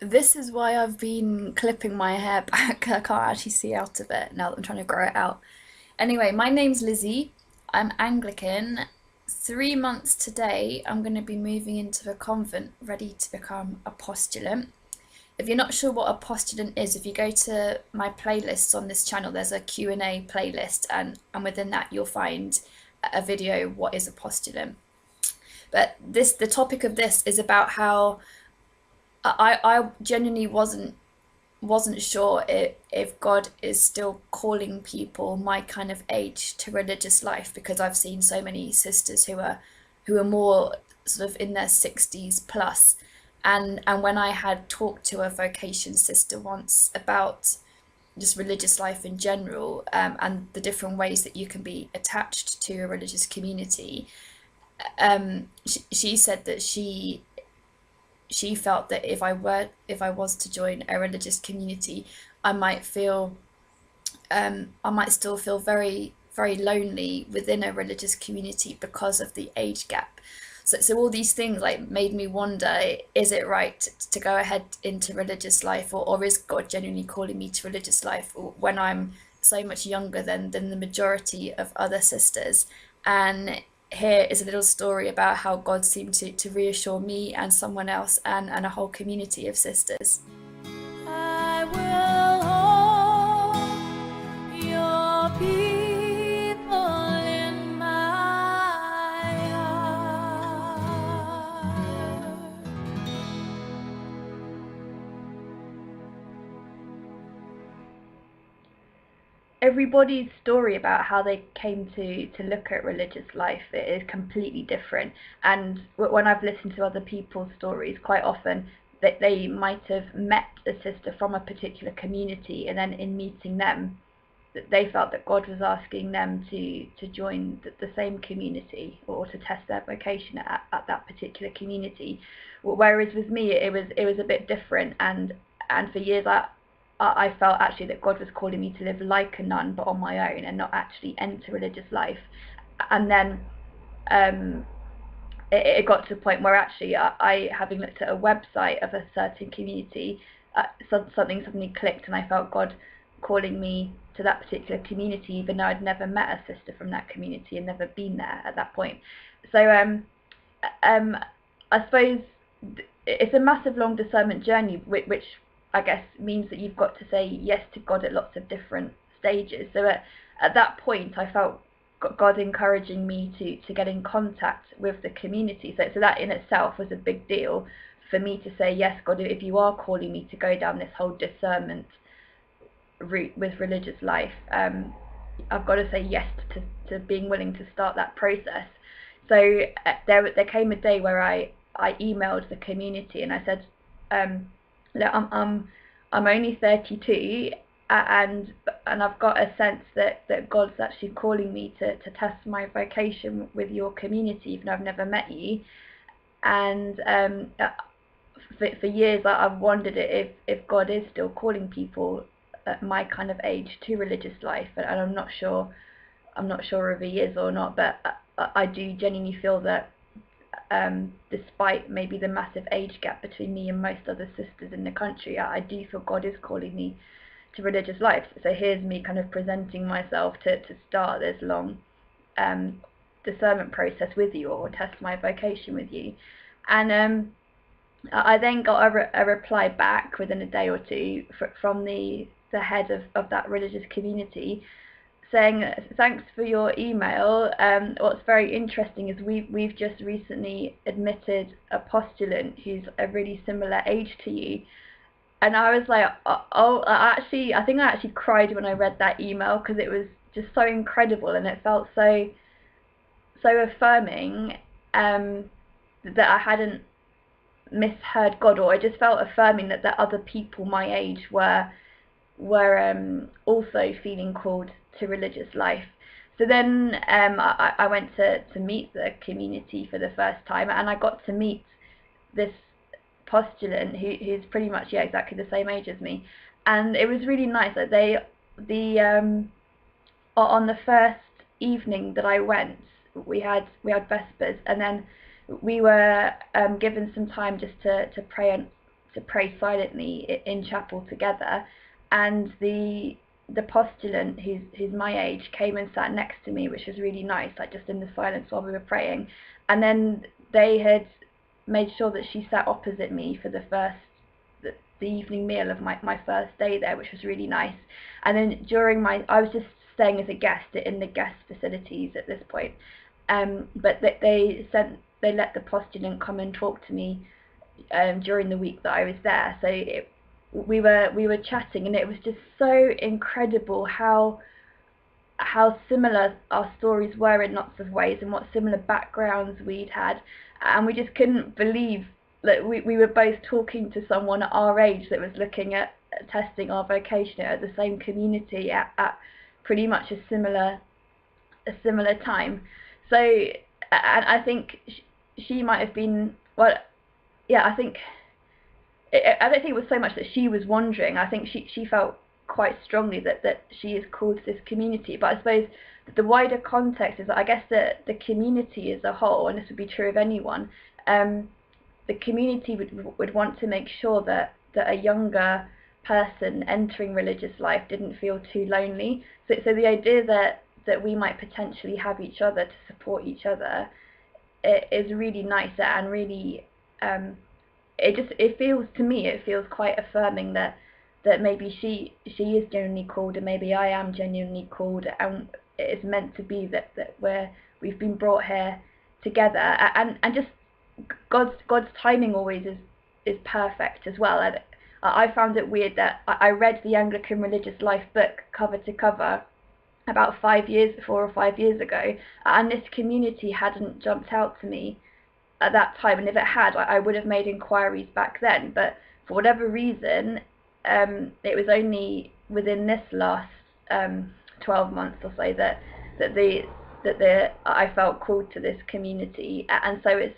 This is why I've been clipping my hair back. I can't actually see out of it now that I'm trying to grow it out. Anyway, my name's Lizzie. I'm Anglican. 3 months today, I'm going to be moving into a convent, ready to become a postulant. If you're not sure what a postulant is, if you go to my playlists on this channel, there's a Q&A playlist, and within that you'll find a video, what is a postulant. But the topic of this is about how I genuinely wasn't sure if God is still calling people my kind of age to religious life, because I've seen so many sisters who are more sort of in their 60s plus. And when I had talked to a vocation sister once about just religious life in general, and the different ways that you can be attached to a religious community, she said that she felt that if I was to join a religious community, I might feel I might still feel very lonely within a religious community because of the age gap. So all these things like made me wonder, is it right to go ahead into religious life, or is God genuinely calling me to religious life when I'm so much younger than the majority of other sisters? And here is a little story about how God seemed to reassure me and someone else and a whole community of sisters. I will hold your people in my heart. Everybody's story about how they came to look at religious life is completely different. And when I've listened to other people's stories, quite often that they might have met a sister from a particular community, and then in meeting them, that they felt that God was asking them to join the same community, or to test their vocation at that particular community. Whereas with me, it was a bit different, and for years I felt actually that God was calling me to live like a nun, but on my own, and not actually enter religious life. And then um, it got to a point where actually I, having looked at a website of a certain community, something suddenly clicked, and I felt God calling me to that particular community, even though I'd never met a sister from that community and never been there at that point. So um, I suppose it's a massive long discernment journey, which I guess means that you've got to say yes to God at lots of different stages. So at that point, I felt God encouraging me to get in contact with the community. So that in itself was a big deal for me to say, yes, God, if you are calling me to go down this whole discernment route with religious life, I've got to say yes to being willing to start that process. So there came a day where I emailed the community, and I said, look, I'm only 32, and I've got a sense that God's actually calling me to test my vocation with your community, even though I've never met you. And for years I've wondered if God is still calling people at my kind of age to religious life, and I'm not sure if he is or not, but I do genuinely feel that despite maybe the massive age gap between me and most other sisters in the country, I do feel God is calling me to religious life. So here's me kind of presenting myself to start this long um, discernment process with you, or test my vocation with you. And I then got a reply back within a day or two from the head of that religious community, saying, thanks for your email. What's very interesting is we've just recently admitted a postulant who's a really similar age to you. And I was like, oh, I think I actually cried when I read that email, because it was just so incredible, and it felt so affirming, that I hadn't misheard God, or I just felt affirming that other people my age were also feeling called to religious life. So then I went to meet the community for the first time, and I got to meet this postulant who's pretty much, yeah, exactly the same age as me. And it was really nice that the on the first evening that I went, we had vespers, and then we were given some time just to pray to pray silently in chapel together, and the postulant who's my age came and sat next to me, which was really nice, like just in the silence while we were praying. And then they had made sure that she sat opposite me for the evening meal of my first day there, which was really nice. And then I was just staying as a guest in the guest facilities at this point. But they let the postulant come and talk to me during the week that I was there. So we were chatting, and it was just so incredible how similar our stories were in lots of ways, and what similar backgrounds we'd had, and we just couldn't believe that we were both talking to someone at our age that was looking at testing our vocation at the same community at pretty much a similar time. So, and I think she might have been, well, yeah, I don't think it was so much that she was wondering. I think she felt quite strongly that she is called to this community. But I suppose the wider context is that I guess that the community as a whole, and this would be true of anyone, the community would want to make sure that a younger person entering religious life didn't feel too lonely. So the idea that we might potentially have each other to support each other is really nice, and really it feels, to me, it feels quite affirming that maybe she is genuinely called, and maybe I am genuinely called, and it's meant to be that we've been brought here together, and just God's timing always is perfect as well. And I found it weird that I read the Anglican Religious Life book cover to cover about 4 or 5 years ago, and this community hadn't jumped out to me at that time, and if it had, I would have made inquiries back then. But for whatever reason, it was only within this last 12 months or so that I felt called to this community, and so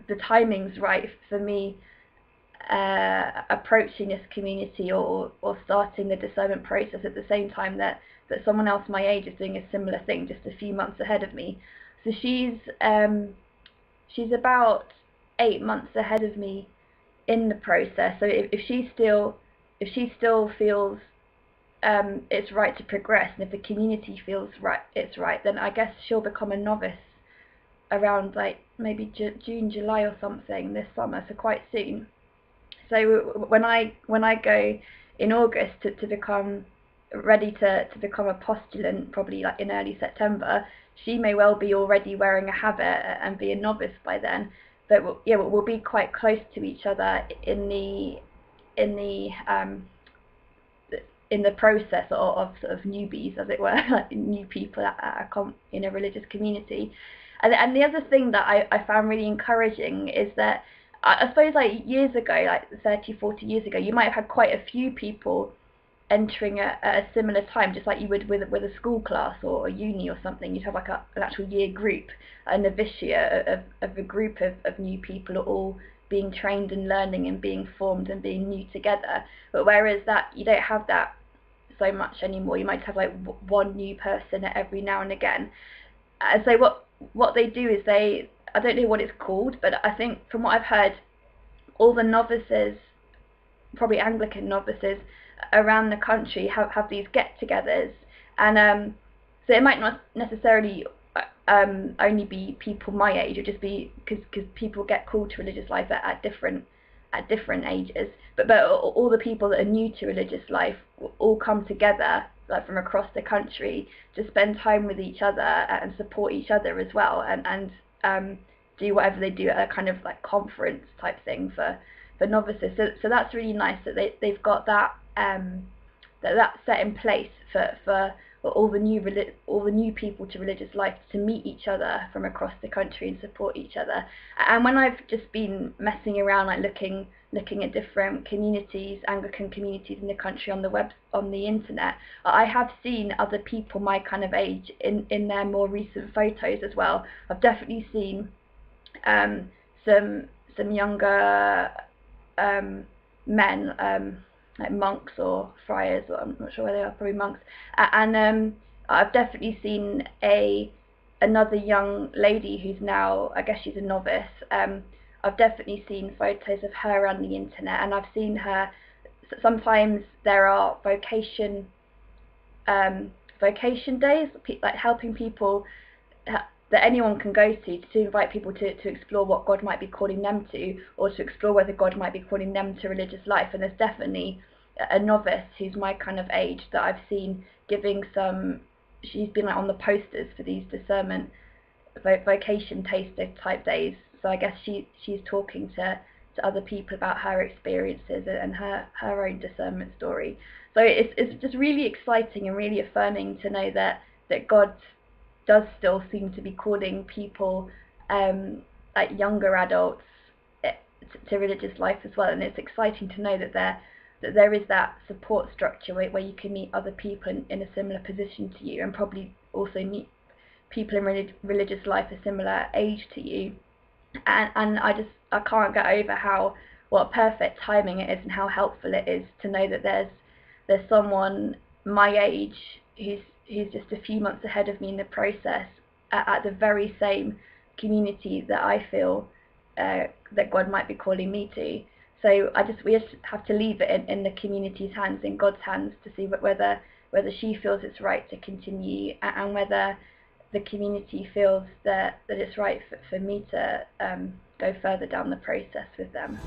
the timing's right for me approaching this community or starting the discernment process at the same time that someone else my age is doing a similar thing just a few months ahead of me. So she's about 8 months ahead of me in the process. So if she still feels it's right to progress, and if the community feels it's right, then I guess she'll become a novice around like maybe June, July or something this summer, so quite soon. So when I go in August to become ready to become a postulant, probably like in early September, she may well be already wearing a habit and be a novice by then. But we'll be quite close to each other in the process of sort of newbies, as it were, like new people in a religious community. And the other thing that I found really encouraging is that I suppose like years ago, like 30, 40 years ago, you might have had quite a few people entering at a similar time, just like you would with a school class or a uni or something. You'd have like an actual year group, a novitiate of a group of new people all being trained and learning and being formed and being new together. But whereas that, you don't have that so much anymore. You might have like one new person every now and again. And so what they do is I don't know what it's called, but I think from what I've heard, all the novices, probably Anglican novices around the country, have these get-togethers, and so it might not necessarily only be people my age. It would just be because people get called to religious life at different ages, but all the people that are new to religious life all come together, like from across the country, to spend time with each other and support each other as well, and do whatever they do at a kind of like conference type thing for novices. So that's really nice that they've got that that set in place for all the new people to religious life to meet each other from across the country and support each other. And when I've just been messing around, like looking at different communities, Anglican communities in the country on the internet, I have seen other people my kind of age in their more recent photos as well. I've definitely seen some younger men, like monks or friars, or I'm not sure where they are, probably monks. And I've definitely seen another young lady who's now, I guess she's a novice. I've definitely seen photos of her on the internet, and I've seen her. Sometimes there are vocation days, like helping people that anyone can go to invite people to explore what God might be calling them to, or to explore whether God might be calling them to religious life. And there's definitely a novice who's my kind of age that I've seen giving some. She's been like on the posters for these discernment vocation taster type days. So I guess she's talking to other people about her experiences and her own discernment story. So it's just really exciting and really affirming to know that God does still seem to be calling people, like younger adults, eh, to religious life as well. And it's exciting to know that there is that support structure where you can meet other people in a similar position to you, and probably also meet people in religious life a similar age to you. And I can't get over how what perfect timing it is, and how helpful it is to know that there's someone my age who's just a few months ahead of me in the process, at the very same community that I feel that God might be calling me to. So we just have to leave it in the community's hands, in God's hands, to see whether she feels it's right to continue, and whether the community feels that it's right for me to go further down the process with them.